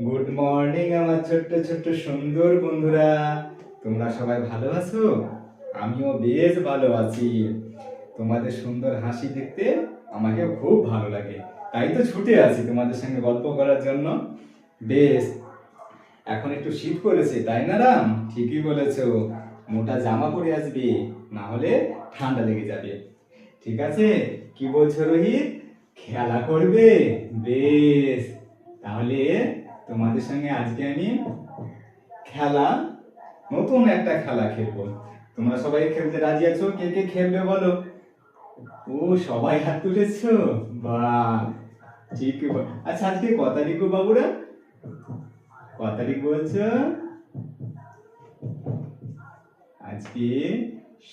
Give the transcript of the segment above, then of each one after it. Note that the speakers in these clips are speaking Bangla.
গুড মর্নিং আমার ছোট্ট ছোট্ট সুন্দর বন্ধুরা। তোমরা সবাই ভালো আছো? আমিও বেশ ভালো আছি। তোমাদের সুন্দর হাসি দেখতে আমাকে খুব ভালো লাগে, তাই তো ছুটে আছি তোমাদের সঙ্গে গল্প করার জন্য। বেশ, এখন একটু শীত পড়েছে তাই না রাম? ঠিকই বলেছো, মোটা জামা পরে আসবে, না হলে ঠান্ডা লেগে যাবে। ঠিক আছে, কি বলছো রোহিত? খেলা করবে? বেশ, তাহলে তোমাদের সঙ্গে আজকে আমি খেলা, নতুন একটা খেলা খেলবো। তোমরা সবাই খেলতে রাজি আছো? কে কে খেলবে বলো? ও, সবাই হাত তুলেছো, বাহ, ঠিক। আচ্ছা, আজকে ক তারিখ গো বাবুরা? ক তারিখ বলছো? আজকে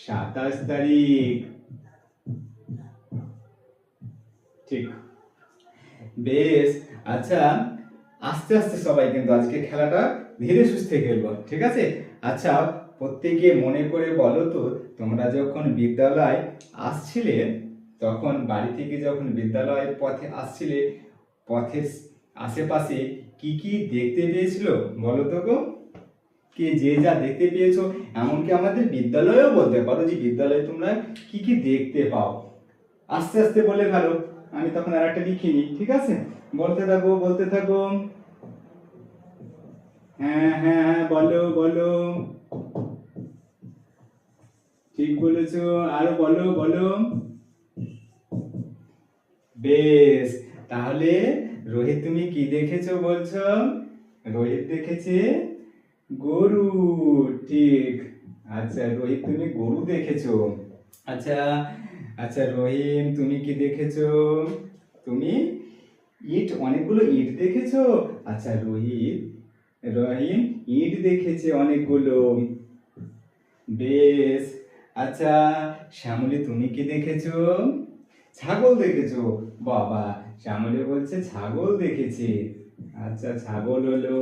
27 তারিখ। ঠিক, বেশ। আচ্ছা, আস্তে আস্তে সবাই কিন্তু আজকে খেলাটা ধীরে সুস্থে খেলবো, ঠিক আছে? আচ্ছা, প্রত্যেকে মনে করে বলো তো, তোমরা যখন বিদ্যালয় আসছিলে, তখন বাড়ি থেকে যখন বিদ্যালয়ের পথে আসছিলে, পথের আশেপাশে কি কি দেখতে পেয়েছিল বলো তো গো? কে যে যা দেখতে পেয়েছো, এমনকি আমাদের বিদ্যালয়েও বলতে পারো যে বিদ্যালয়ে তোমরা কি কি দেখতে পাও। আস্তে আস্তে বলে ফেলো, আমি তখন আর একটা লিখিনি, ঠিক আছে? বলতে থাকো বলতে থাকো। হ্যাঁ হ্যাঁ হ্যাঁ, বলো বলো, ঠিক বলেছো, আরো বলো বলো। বেশ, তাহলে রোহিত তুমি কি দেখেছো বলছো? রোহিত দেখেছে গরু, ঠিক। আচ্ছা রোহিত, তুমি গরু দেখেছো। আচ্ছা, আচ্ছা রহিম, তুমি কি দেখেছো? তুমি ইট, অনেকগুলো ইট দেখেছো। আচ্ছা রোহিত, রহিম ইট দেখেছে অনেকগুলো। বেশ। আচ্ছা শ্যামলী, তুমি কি দেখেছো? ছাগল দেখেছো। বাবা, শ্যামলী বলছে ছাগল দেখেছে। আচ্ছা, ছাগল হলো।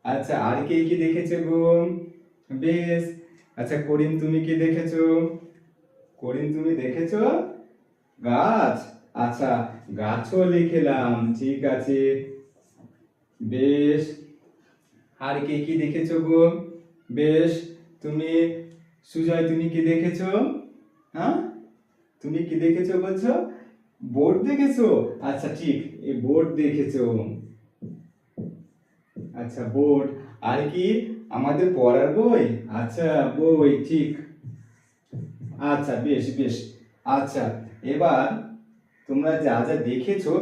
আচ্ছা, আর কে কি দেখেছে গো? বেশ। আচ্ছা করিম, তুমি কি দেখেছো? করিম, তুমি দেখেছো গাছ। আচ্ছা, গাছও লিখলাম, ঠিক আছে। বেশ, আর কে কি দেখেছো গো? বেশ, তুমি সুজয়, তুমি কি দেখেছো? হ্যাঁ, তুমি কি দেখেছো বলছো? বোর্ড দেখেছো। আচ্ছা ঠিক, এই বোর্ড দেখেছো। আচ্ছা বোর্ড, আর কি? আমাদের পড়ার বই। আচ্ছা, বই, ঠিক। আচ্ছা বেশ বেশ। আচ্ছা, এবার তোমরা যা যা দেখেছো